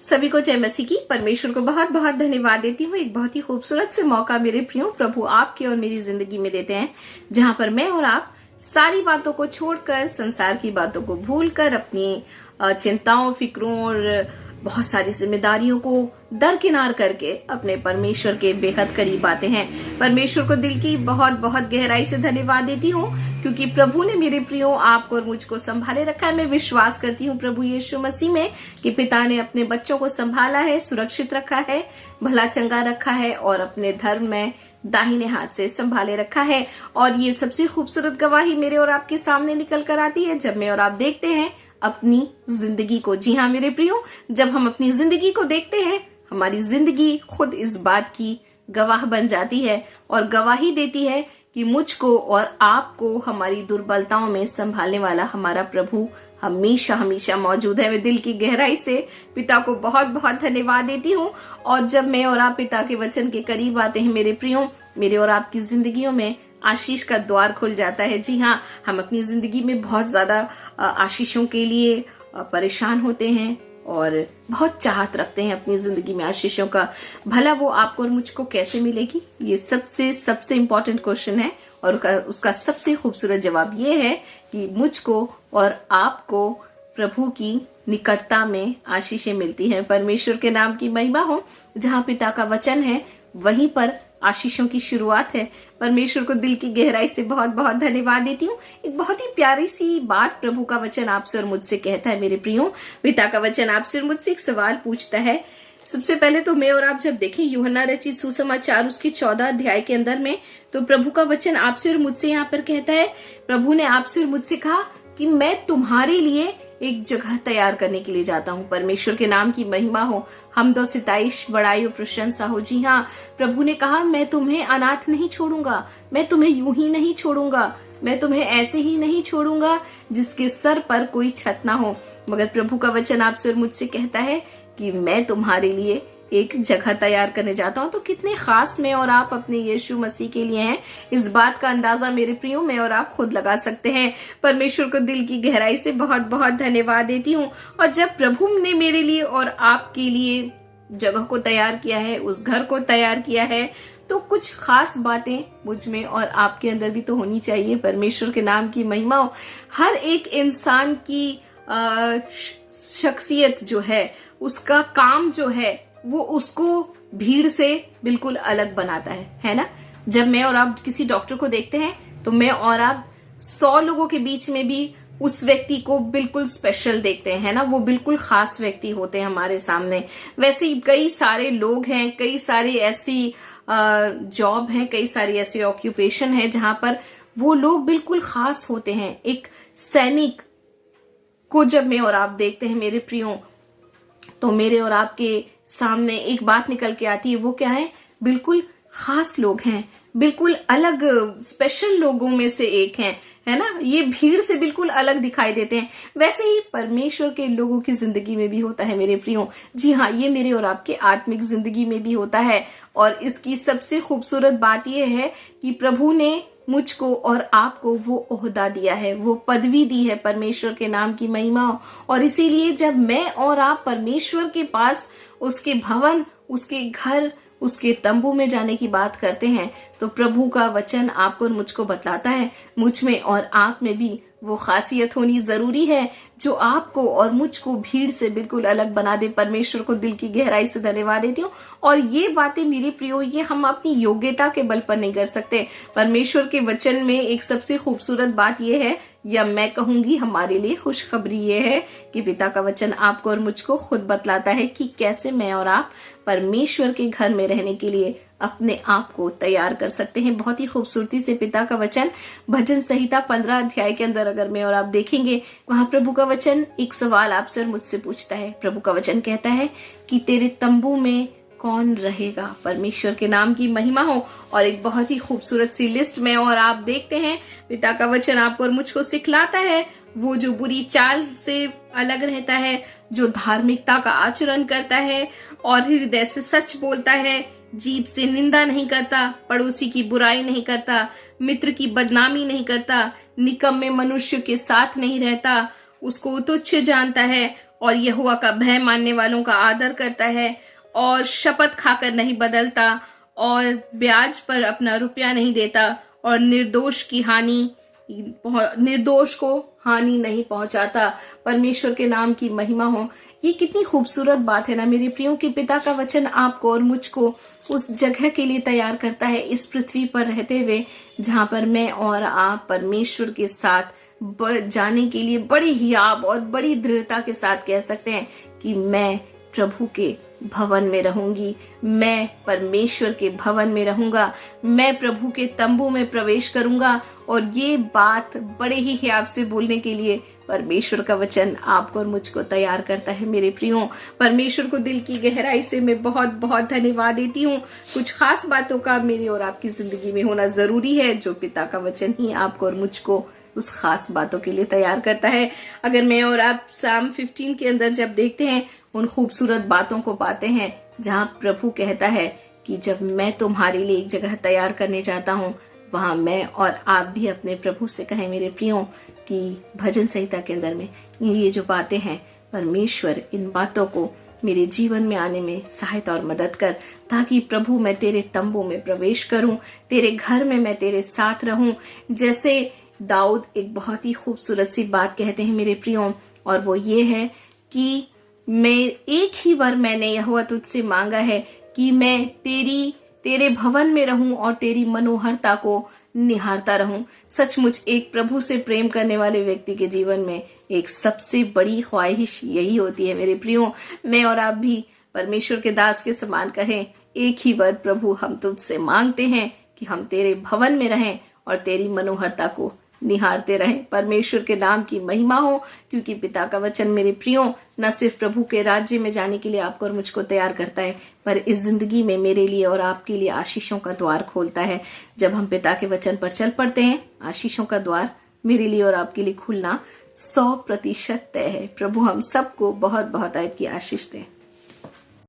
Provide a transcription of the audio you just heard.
सभी को जय मसीह की। परमेश्वर को बहुत बहुत धन्यवाद देती हूँ। एक बहुत ही खूबसूरत से मौका मेरे प्रियो प्रभु आपके और मेरी जिंदगी में देते हैं, जहाँ पर मैं और आप सारी बातों को छोड़कर, संसार की बातों को भूलकर, अपनी चिंताओं, फिक्रों और बहुत सारी जिम्मेदारियों को दरकिनार करके अपने परमेश्वर के बेहद करीब आते हैं। परमेश्वर को दिल की बहुत बहुत गहराई से धन्यवाद देती हूँ, क्योंकि प्रभु ने मेरे प्रियो आपको और मुझको संभाले रखा है। मैं विश्वास करती हूँ प्रभु यीशु मसीह में कि पिता ने अपने बच्चों को संभाला है, सुरक्षित रखा है, भला चंगा रखा है और अपने धर्म में दाहिने हाथ से संभाले रखा है। और ये सबसे खूबसूरत गवाही मेरे और आपके सामने निकल कर आती है जब मैं और आप देखते हैं अपनी जिंदगी को। जी हाँ मेरे प्रियो, जब हम अपनी जिंदगी को देखते हैं, हमारी जिंदगी खुद इस बात की गवाह बन जाती है और गवाही देती है कि मुझको और आपको हमारी दुर्बलताओं में संभालने वाला हमारा प्रभु हमेशा हमेशा मौजूद है। मैं दिल की गहराई से पिता को बहुत बहुत धन्यवाद देती हूँ। और जब मैं और आप पिता के वचन के करीब आते हैं मेरे प्रियो, मेरे और आपकी जिंदगियों में आशीष का द्वार खुल जाता है। जी हाँ, हम अपनी जिंदगी में बहुत ज्यादा आशीषों के लिए परेशान होते हैं और बहुत चाहत रखते हैं अपनी जिंदगी में आशीषों का। भला वो आपको और मुझको कैसे मिलेगी, ये सबसे इम्पोर्टेंट क्वेश्चन है। और उसका सबसे खूबसूरत जवाब ये है कि मुझको और आपको प्रभु की निकटता में आशीषें मिलती हैं। परमेश्वर के नाम की महिमा हो। जहाँ पिता का वचन है वहीं पर आशीषों की शुरुआत है। परमेश्वर को दिल की गहराई से बहुत बहुत धन्यवाद देती हूँ। एक बहुत ही प्यारी सी बात प्रभु का वचन आपसे और मुझसे कहता है मेरे प्रियो। पिता का वचन आपसे और मुझसे एक सवाल पूछता है। सबसे पहले तो मैं और आप जब देखें यूहन्ना रचित सुसमाचार उसके 14 अध्याय के अंदर में, तो प्रभु का वचन आपसे और मुझसे यहाँ पर कहता है, प्रभु ने आपसे और मुझसे कहा कि मैं तुम्हारे लिए एक जगह तैयार करने के लिए जाता हूँ। परमेश्वर के नाम की महिमा हो, हमदो सिताइश, बड़ाई और प्रशंसा हो। जी हाँ, प्रभु ने कहा मैं तुम्हें अनाथ नहीं छोड़ूंगा, मैं तुम्हें यूं ही नहीं छोड़ूंगा, मैं तुम्हें ऐसे ही नहीं छोड़ूंगा जिसके सर पर कोई छत ना हो। मगर प्रभु का वचन आपसे और मुझसे कहता है कि मैं तुम्हारे लिए एक जगह तैयार करने जाता हूँ। तो कितने खास मैं और आप अपने यीशु मसीह के लिए हैं, इस बात का अंदाजा मेरे प्रियो मैं और आप खुद लगा सकते हैं। परमेश्वर को दिल की गहराई से बहुत बहुत धन्यवाद देती हूँ। और जब प्रभु ने मेरे लिए और आपके लिए जगह को तैयार किया है, उस घर को तैयार किया है, तो कुछ खास बातें मुझ में और आपके अंदर भी तो होनी चाहिए। परमेश्वर के नाम की महिमा हो। हर एक इंसान की शख्सियत जो है, उसका काम जो है, वो उसको भीड़ से बिल्कुल अलग बनाता है ना। जब मैं और आप किसी डॉक्टर को देखते हैं तो मैं और आप 100 लोगों के बीच में भी उस व्यक्ति को बिल्कुल स्पेशल देखते हैं ना। वो बिल्कुल खास व्यक्ति होते हैं हमारे सामने। वैसे ही कई सारे लोग हैं, कई सारी ऐसी जॉब है, कई सारी ऐसी ऑक्यूपेशन है जहां पर वो लोग बिल्कुल खास होते हैं। एक सैनिक को जब मैं और आप देखते हैं मेरे प्रियो, तो मेरे और आपके सामने एक बात निकल के आती है। वो क्या है? बिल्कुल खास लोग हैं, बिल्कुल अलग स्पेशल लोगों में से एक हैं, है ना। ये भीड़ से बिल्कुल अलग दिखाई देते हैं। वैसे ही परमेश्वर के लोगों की जिंदगी में भी होता है मेरे प्रियो। जी हाँ, ये मेरे और आपके आत्मिक जिंदगी में भी होता है। और इसकी सबसे खूबसूरत बात यह है कि प्रभु ने मुझको और आपको वो ओहदा दिया है, वो पदवी दी है। परमेश्वर के नाम की महिमा। और इसीलिए जब मैं और आप परमेश्वर के पास, उसके भवन, उसके घर, उसके तंबू में जाने की बात करते हैं, तो प्रभु का वचन आपको और मुझको बतलाता है मुझ में और आप में भी वो खासियत होनी जरूरी है जो आपको और मुझको भीड़ से बिल्कुल अलग बना दे। परमेश्वर को दिल की गहराई से धन्यवाद देती हूँ। और ये बातें मेरे प्रियो, ये हम अपनी योग्यता के बल पर नहीं कर सकते। परमेश्वर के वचन में एक सबसे खूबसूरत बात यह है, या मैं कहूंगी हमारे लिए खुशखबरी ये है कि पिता का वचन आपको और मुझको खुद बतलाता है कि कैसे मैं और आप परमेश्वर के घर में रहने के लिए अपने आप को तैयार कर सकते हैं। बहुत ही खूबसूरती से पिता का वचन भजन संहिता 15 अध्याय के अंदर अगर मैं और आप देखेंगे, वहां प्रभु का वचन एक सवाल आपसे और मुझसे पूछता है। प्रभु का वचन कहता है कि तेरे तंबू में कौन रहेगा। परमेश्वर के नाम की महिमा हो। और एक बहुत ही खूबसूरत सी लिस्ट में और आप देखते हैं, पिता का वचन आपको और मुझको सिखलाता है वो जो बुरी चाल से अलग रहता है, जो धार्मिकता का आचरण करता है और हृदय से सच बोलता है, जीभ से निंदा नहीं करता, पड़ोसी की बुराई नहीं करता, मित्र की बदनामी नहीं करता, निकम्मे मनुष्य के साथ नहीं रहता, उसको तुच्छ जानता है और यहोवा का भय मानने वालों का आदर करता है और शपथ खाकर नहीं बदलता और ब्याज पर अपना रुपया नहीं देता और निर्दोष को हानि नहीं पहुंचाता। परमेश्वर के नाम की महिमा हो। ये कितनी खूबसूरत बात है ना मेरे प्रियो कि पिता का वचन आपको और मुझको उस जगह के लिए तैयार करता है इस पृथ्वी पर रहते हुए, जहां पर मैं और आप परमेश्वर के साथ जाने के लिए बड़ी हियाब और बड़ी दृढ़ता के साथ कह सकते हैं कि मैं प्रभु के भवन में रहूंगी, मैं परमेश्वर के भवन में रहूंगा, मैं प्रभु के तंबू में प्रवेश करूंगा। और ये बात बड़े ही हियाब से बोलने के लिए परमेश्वर का वचन आपको और मुझको तैयार करता है मेरे प्रियो। परमेश्वर को दिल की गहराई से मैं बहुत बहुत धन्यवाद देती हूँ। कुछ खास बातों का मेरी और आपकी जिंदगी में होना जरूरी है, जो पिता का वचन ही आपको और मुझको उस खास बातों के लिए तैयार करता है। अगर मैं और आप साम 15 के अंदर जब देखते हैं, उन खूबसूरत बातों को पाते हैं जहां प्रभु कहता है कि जब मैं तुम्हारे लिए एक जगह तैयार करने जाता हूं, वहां मैं और आप भी अपने प्रभु से कहें मेरे प्रियो कि भजन संहिता के अंदर में ये जो बातें हैं, परमेश्वर इन बातों को मेरे जीवन में आने में सहायता और मदद कर, ताकि प्रभु मैं तेरे तंबू में प्रवेश करूं, तेरे घर में मैं तेरे साथ रहूं। जैसे दाऊद एक बहुत ही खूबसूरत सी बात कहते हैं मेरे प्रियो, और वो ये है कि मैं एक ही वर मैंने यहोवा तुझसे मांगा है कि मैं तेरे भवन में रहूं और तेरी मनोहरता को निहारता रहूं। सचमुच एक प्रभु से प्रेम करने वाले व्यक्ति के जीवन में एक सबसे बड़ी ख्वाहिश यही होती है मेरे प्रियो। मैं और आप भी परमेश्वर के दास के समान कहें, एक ही वर प्रभु हम तुझसे मांगते हैं कि हम तेरे भवन में रहें और तेरी मनोहरता को निहारते रहें। परमेश्वर के नाम की महिमा हो, क्योंकि पिता का वचन मेरे प्रियो न सिर्फ प्रभु के राज्य में जाने के लिए आपको और मुझको तैयार करता है, पर इस जिंदगी में मेरे लिए और आपके लिए आशीषों का द्वार खोलता है। जब हम पिता के वचन पर चल पड़ते हैं, आशीषों का द्वार मेरे लिए और आपके लिए खुलना 100% तय है। प्रभु हम सबको बहुत बहुत आयत की आशीष दे।